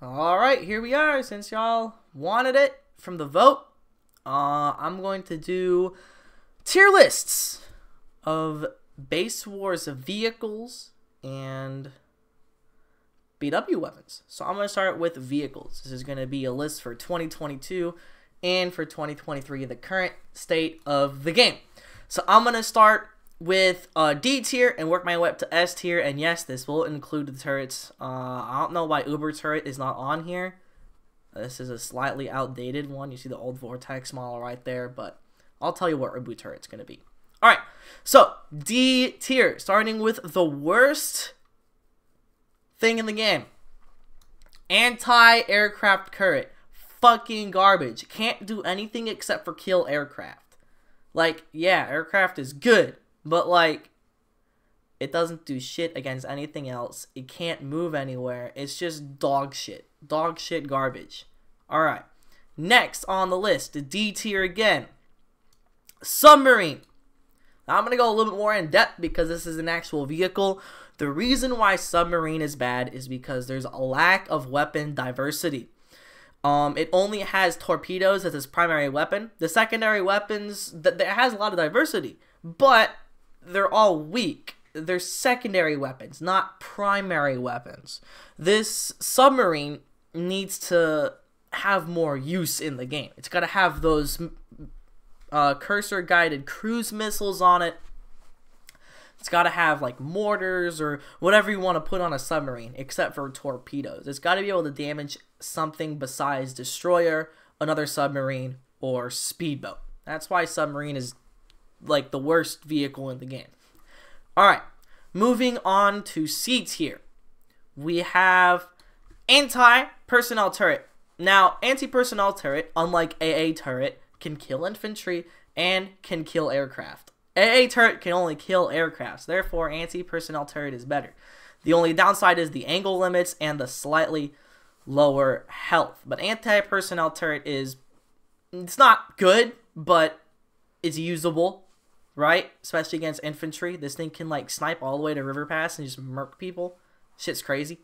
Alright, here we are. Since y'all wanted it from the vote, I'm going to do tier lists of Base Wars vehicles and BW weapons. So I'm going to start with vehicles. This is going to be a list for 2022 and for 2023, the current state of the game. So I'm going to start with D tier and work my way up to S tier, and yes, this will include the turrets. I don't know why Uber turret is not on here. This is a slightly outdated one. You see the old Vortex model right there, but I'll tell you what Uber turret's going to be. Alright, so D tier, starting with the worst thing in the game. Anti-aircraft turret. Fucking garbage. Can't do anything except for kill aircraft. Like, yeah, aircraft is good, but like, it doesn't do shit against anything else. It can't move anywhere. It's just dog shit. Dog shit garbage. Alright. Next on the list, the D tier again. Submarine. Now, I'm going to go a little bit more in depth because this is an actual vehicle. The reason why Submarine is bad is because there's a lack of weapon diversity. It only has torpedoes as its primary weapon. The secondary weapons, that has a lot of diversity, but they're all weak. They're secondary weapons, not primary weapons. This submarine needs to have more use in the game. It's got to have those cursor-guided cruise missiles on it. It's got to have like mortars or whatever you want to put on a submarine, except for torpedoes. It's got to be able to damage something besides destroyer, another submarine, or speedboat. That's why submarine is like the worst vehicle in the game. Alright, moving on to C tier. We have anti-personnel turret. Now, anti-personnel turret, unlike AA turret, can kill infantry and can kill aircraft. AA turret can only kill aircrafts, therefore anti-personnel turret is better. The only downside is the angle limits and the slightly lower health. But anti-personnel turret it's not good, but it's usable, right? Especially against infantry. This thing can like snipe all the way to River Pass and just murk people. Shit's crazy.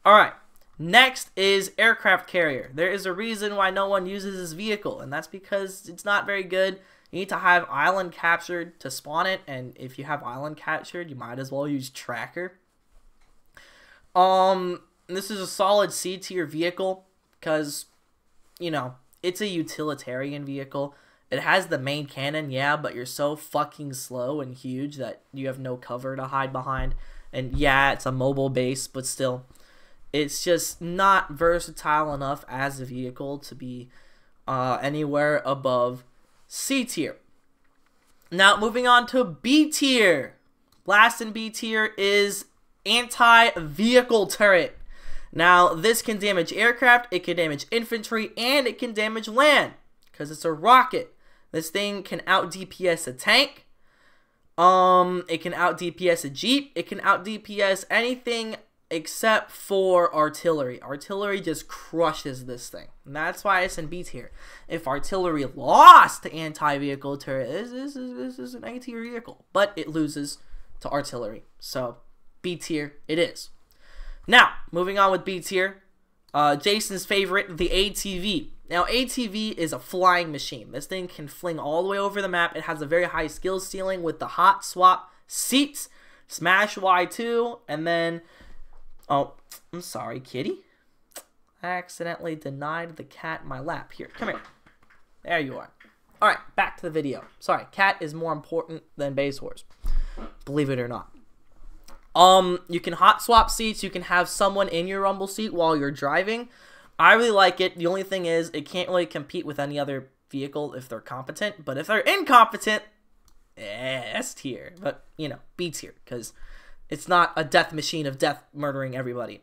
Alright, next is aircraft carrier. There is a reason why no one uses this vehicle, and that's because it's not very good. You need to have island captured to spawn it, and if you have island captured, you might as well use tracker. This is a solid C tier vehicle because, you know, it's a utilitarian vehicle. It has the main cannon, yeah, but you're so fucking slow and huge that you have no cover to hide behind. And yeah, it's a mobile base, but still, it's just not versatile enough as a vehicle to be anywhere above C tier. Now, moving on to B tier. Last in B tier is anti-vehicle turret. Now, this can damage aircraft, it can damage infantry, and it can damage land because it's a rocket. This thing can out DPS a tank. It can out DPS a jeep. It can out DPS anything except for artillery. Artillery just crushes this thing. And that's why it's in B tier. If artillery lost to anti-vehicle turret, this is an A tier vehicle. But it loses to artillery. So, B tier it is. Now, moving on with B tier. Jason's favorite, the ATV. Now, ATV is a flying machine. This thing can fling all the way over the map. It has a very high skill ceiling with the hot swap seats. Smash Y2, and then... Oh, I'm sorry, kitty. I accidentally denied the cat my lap. Here, come here. There you are. Alright, back to the video. Sorry, cat is more important than Base Wars. Believe it or not. You can hot swap seats. You can have someone in your rumble seat while you're driving. I really like it. The only thing is, it can't really compete with any other vehicle if they're competent. But if they're incompetent, S tier. But, you know, B tier, because it's not a death machine of death murdering everybody.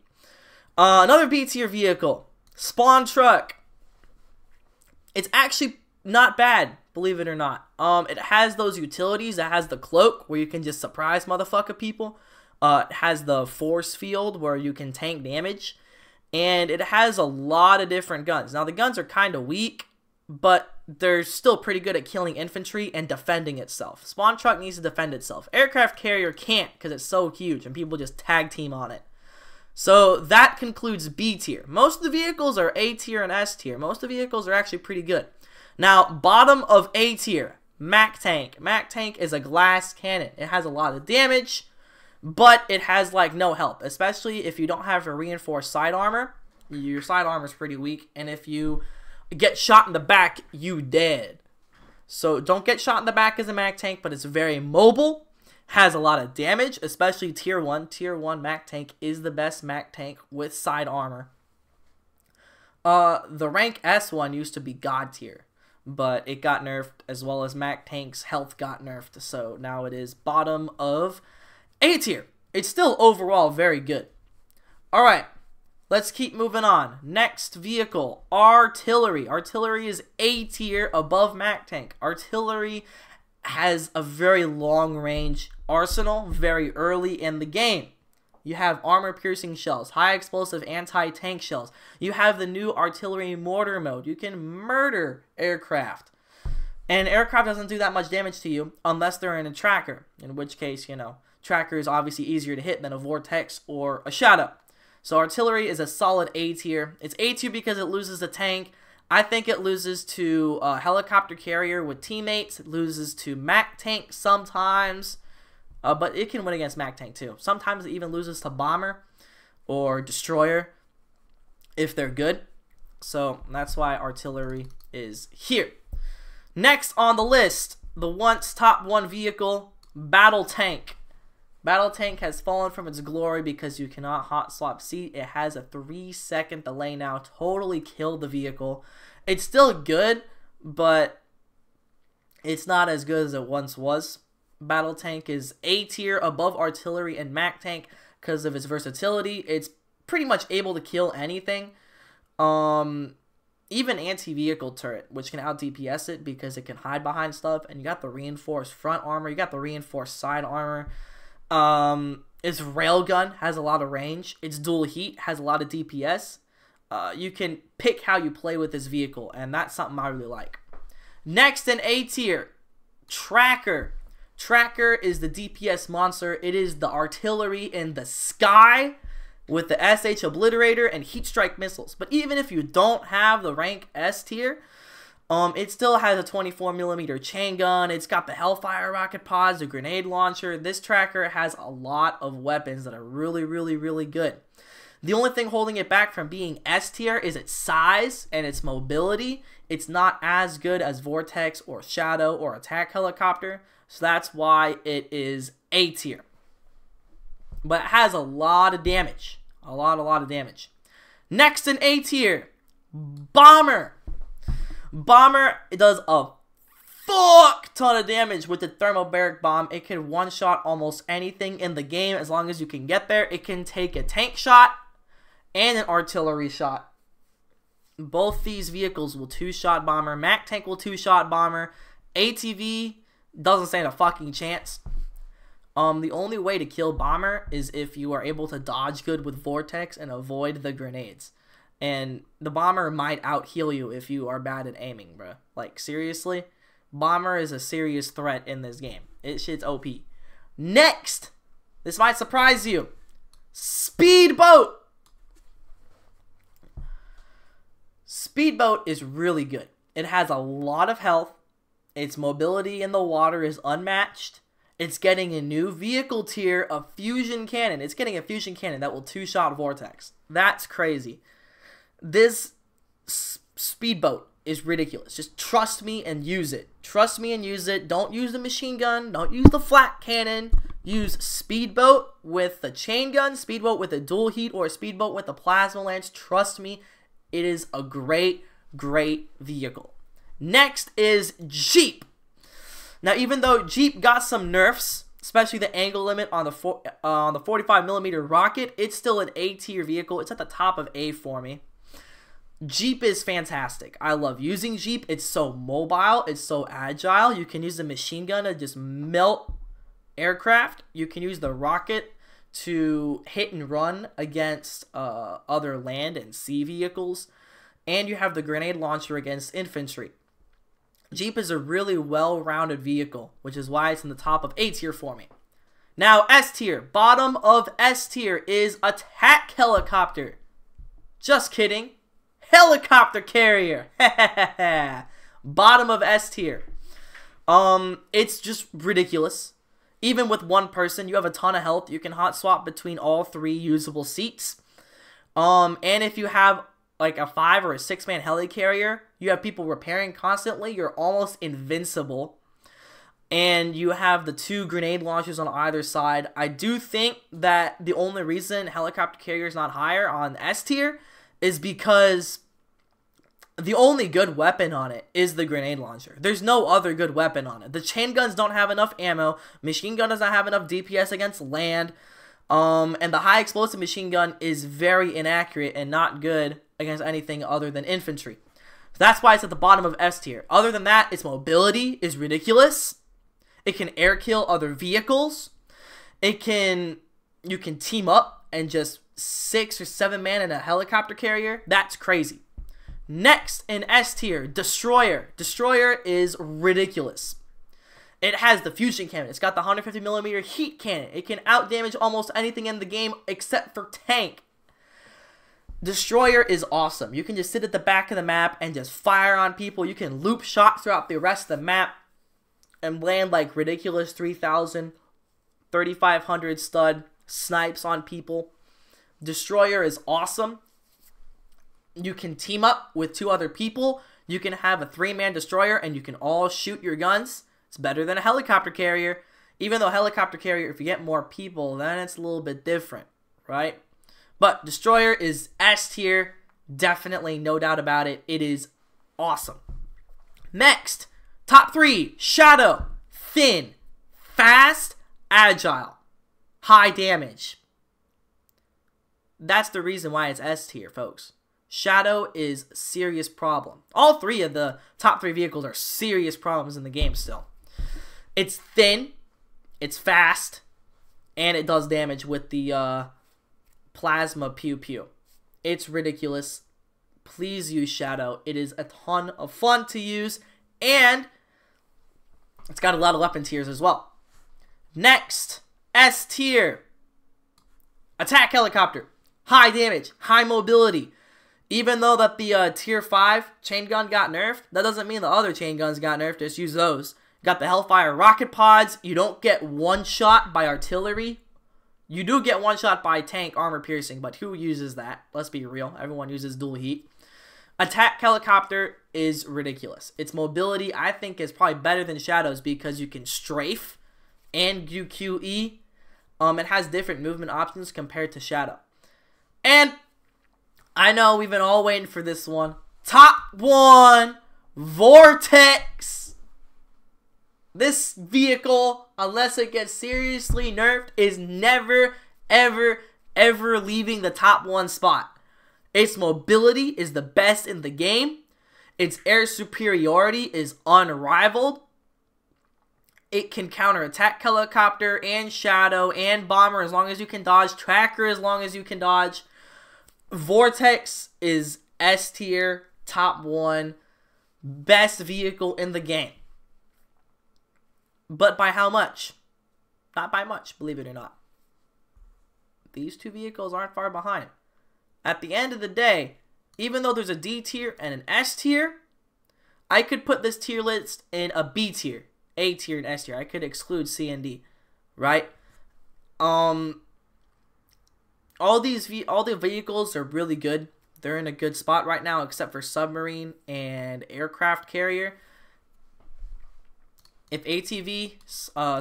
Another B tier vehicle, spawn truck. It's actually not bad, believe it or not. It has those utilities. It has the cloak where you can just surprise motherfucker people. It has the force field where you can tank damage. And it has a lot of different guns. Now, the guns are kind of weak, but they're still pretty good at killing infantry and defending itself. Spawn truck needs to defend itself. Aircraft carrier can't because it's so huge and people just tag team on it. So that concludes B tier. Most of the vehicles are A tier and S tier. Most of the vehicles are actually pretty good. Now, bottom of A tier, Mac Tank. Mac Tank is a glass cannon. It has a lot of damage, but it has like no help, especially if you don't have a reinforced side armor. Your side armor is pretty weak, and if you get shot in the back, you dead. So don't get shot in the back as a Mac Tank, but it's very mobile, has a lot of damage, especially tier 1. Tier 1 Mac Tank is the best Mac Tank with side armor. The rank S1 used to be God tier, but it got nerfed, as well as Mac Tank's health got nerfed, so now it is bottom of A tier. It's still overall very good. Alright, let's keep moving on. Next vehicle, Artillery. Artillery is A tier above Mac Tank. Artillery has a very long range arsenal very early in the game. You have armor-piercing shells, high-explosive anti-tank shells. You have the new artillery mortar mode. You can murder aircraft. And aircraft doesn't do that much damage to you unless they're in a tracker, in which case, you know, tracker is obviously easier to hit than a Vortex or a Shadow. So artillery is a solid A tier. It's A tier because it loses a tank. I think it loses to a helicopter carrier with teammates. It loses to Mac Tank sometimes. But it can win against Mac Tank too. Sometimes it even loses to Bomber or Destroyer if they're good. So that's why Artillery is here. Next on the list, the once top 1 vehicle, Battle Tank. Battle Tank has fallen from its glory because you cannot hot swap seat. It has a 3-second delay now. Totally killed the vehicle. It's still good, but it's not as good as it once was. Battle Tank is A tier above Artillery and Mac Tank because of its versatility. It's pretty much able to kill anything. Even anti-vehicle turret, which can out DPS it because it can hide behind stuff. And you got the reinforced front armor. You got the reinforced side armor. Its railgun has a lot of range. Its dual heat has a lot of DPS. You can pick how you play with this vehicle, and that's something I really like. Next in A tier, Tracker. Tracker is the DPS monster. It is the artillery in the sky with the SH Obliterator and Heat Strike missiles. But even if you don't have the rank S tier, it still has a 24mm chain gun. It's got the Hellfire rocket pods, a grenade launcher. This Tracker has a lot of weapons that are really, really, really good. The only thing holding it back from being S tier is its size and its mobility. It's not as good as Vortex or Shadow or Attack Helicopter. So that's why it is A tier. But it has a lot of damage. A lot of damage. Next in A tier, Bomber. Bomber does a fuck ton of damage with the thermobaric bomb. It can one-shot almost anything in the game as long as you can get there. It can take a tank shot and an artillery shot. Both these vehicles will two-shot Bomber. Mac Tank will two-shot Bomber. ATV doesn't stand a fucking chance. The only way to kill Bomber is if you are able to dodge good with Vortex and avoid the grenades. And the Bomber might out-heal you if you are bad at aiming, bro. Like, seriously? Bomber is a serious threat in this game. It shit's OP. Next! This might surprise you. Speedboat! Speedboat is really good. It has a lot of health. Its mobility in the water is unmatched. It's getting a new vehicle tier, a fusion cannon. It's getting a fusion cannon that will two-shot Vortex. That's crazy. This Speedboat is ridiculous. Just trust me and use it. Trust me and use it. Don't use the machine gun. Don't use the flat cannon. Use Speedboat with the chain gun, Speedboat with a dual heat, or a Speedboat with a plasma lance. Trust me, it is a great, great vehicle. Next is Jeep. Now, even though Jeep got some nerfs, especially the angle limit on the 45mm rocket, it's still an A tier vehicle. It's at the top of A for me. Jeep is fantastic. I love using Jeep. It's so mobile. It's so agile. You can use the machine gun to just melt aircraft. You can use the rocket to hit and run against other land and sea vehicles. And you have the grenade launcher against infantry. Jeep is a really well-rounded vehicle, which is why it's in the top of A tier for me. Now, S tier. Bottom of S tier is attack helicopter. Just kidding. Helicopter carrier. Bottom of S tier. It's just ridiculous. Even with one person, you have a ton of health. You can hot swap between all 3 usable seats. And if you have like a 5 or a 6-man heli carrier, you have people repairing constantly. You're almost invincible. And you have the 2 grenade launchers on either side. I do think that the only reason helicopter carrier is not higher on S tier is because the only good weapon on it is the grenade launcher. There's no other good weapon on it. The chain guns don't have enough ammo. Machine gun does not have enough DPS against land. And the high explosive machine gun is very inaccurate and not good against anything other than infantry. So that's why it's at the bottom of S tier. Other than that, its mobility is ridiculous. It can air kill other vehicles. You can team up and just 6 or 7 man in a helicopter carrier. That's crazy. Next in S tier, Destroyer. Destroyer is ridiculous. It has the fusion cannon. It's got the 150mm heat cannon. It can outdamage almost anything in the game except for tank. Destroyer is awesome. You can just sit at the back of the map and just fire on people. You can loop shots throughout the rest of the map and land like ridiculous 3,000, 3,500 stud snipes on people. Destroyer is awesome. You can team up with 2 other people. You can have a 3-man destroyer and you can all shoot your guns. It's better than a helicopter carrier. Even though helicopter carrier, if you get more people, then it's a little bit different, right? But destroyer is S tier. Definitely, no doubt about it. It is awesome. Next, top 3. Shadow. Thin. Fast. Agile. High damage. That's the reason why it's S tier, folks. Shadow is a serious problem. All 3 of the top 3 vehicles are serious problems in the game still. It's thin, it's fast, and it does damage with the plasma pew-pew. It's ridiculous. Please use Shadow. It is a ton of fun to use, and it's got a lot of weapon tiers as well. Next, S tier. Attack helicopter. High damage, high mobility. Even though that the tier 5 chain gun got nerfed, that doesn't mean the other chain guns got nerfed. Just use those. Got the Hellfire rocket pods. You don't get one shot by artillery. You do get one shot by tank armor piercing, but who uses that? Let's be real. Everyone uses dual heat. Attack helicopter is ridiculous. Its mobility, I think, is probably better than Shadow's because you can strafe and do QE. It has different movement options compared to Shadow. And I know we've been all waiting for this one. Top 1, Vortex. This vehicle, unless it gets seriously nerfed, is never, ever, ever leaving the top 1 spot. Its mobility is the best in the game. Its air superiority is unrivaled. It can counterattack helicopter and Shadow and bomber as long as you can dodge. Tracker as long as you can dodge. Vortex is S tier, top 1, best vehicle in the game. But by how much? Not by much, believe it or not. These 2 vehicles aren't far behind. At the end of the day, even though there's a D tier and an S tier, I could put this tier list in a B tier, A tier, and S tier. I could exclude C and D, right? All the vehicles are really good. They're in a good spot right now, except for Submarine and Aircraft Carrier. If ATV,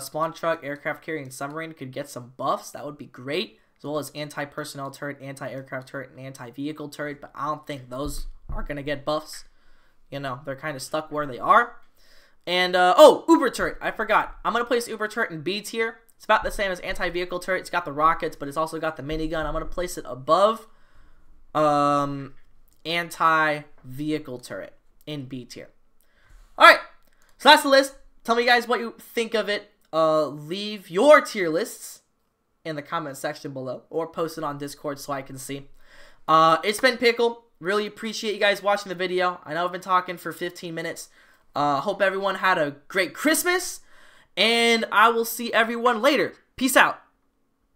Spawn Truck, Aircraft Carrier, and Submarine could get some buffs, that would be great. As well as anti-personnel turret, anti-aircraft turret, and anti-vehicle turret. But I don't think those are going to get buffs. You know, they're kind of stuck where they are. And, oh, Uber turret. I forgot. I'm going to place Uber turret in B tier. It's about the same as anti-vehicle turret. It's got the rockets, but it's also got the minigun. I'm going to place it above anti-vehicle turret in B tier. Alright, so that's the list. Tell me, guys, what you think of it. Leave your tier lists in the comment section below, or post it on Discord so I can see. It's been Pickle. Really appreciate you guys watching the video. I know I've been talking for 15 minutes. Hope everyone had a great Christmas, and I will see everyone later. Peace out.